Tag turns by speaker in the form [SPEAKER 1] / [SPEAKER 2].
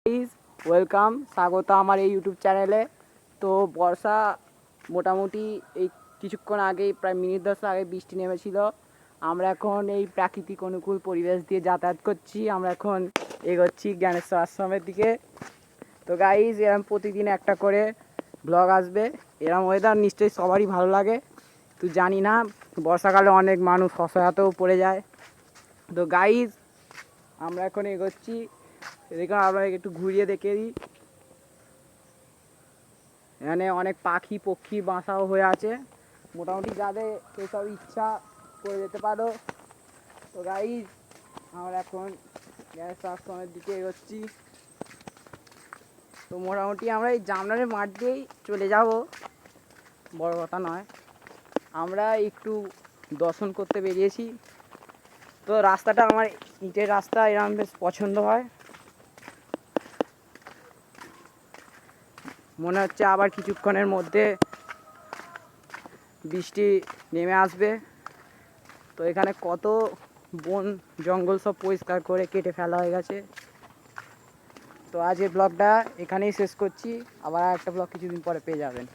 [SPEAKER 1] Guys welcome, স্বাগত আমার এই ইউটিউব চ্যানেলে। তো বর্ষা মোটামুটি এই কিছুক্ষণ আগেই প্রায় মিনিট 10 আগে বৃষ্টি নেমেছিল। আমরা এখন এই প্রাকৃতিক অনুকূল পরিবেশ দিয়ে যাতায়াত করছি। আমরা এখন এগোচ্ছি জ্ঞানেশ্বর আশ্রমের দিকে। তো গাইস এরম প্রতিদিন একটা করে ব্লগ আসবে। এরম ওয়েদার নিশ্চয়ই সবারই ভালো লাগে। তো জানি না, বর্ষাকালে অনেক মানুষ অসহায়তাও পড়ে যায়। তো গাইস আমরা এখন এগোচ্ছি। দেখুন, আপনাকে একটু ঘুরিয়ে দেখে দিই। এখানে অনেক পাখি পক্ষী বাসাও হয়ে আছে। মোটামুটি যাদের সেসব ইচ্ছা করে যেতে পারো। তো গাইস আমরা এখন জ্ঞানেশ্বর আশ্রমের দিকে এগোচ্ছি। তো মোটামুটি আমরা এই জামনারের মাঠ দিয়েই চলে যাব, বড় কথা নয়। আমরা একটু দর্শন করতে বেরিয়েছি। তো রাস্তাটা আমার ইটের রাস্তা, এরকম বেশ পছন্দ হয়। মনে হচ্ছে আবার কিছুক্ষণের মধ্যে বৃষ্টি নেমে আসবে। তো এখানে কত বন জঙ্গল সব পরিষ্কার করে কেটে ফেলা হয়ে গেছে। তো আজ এই ব্লগটা এখানেই শেষ করছি। আবার একটা ব্লগ কিছুদিন পরে পেয়ে যাবেন।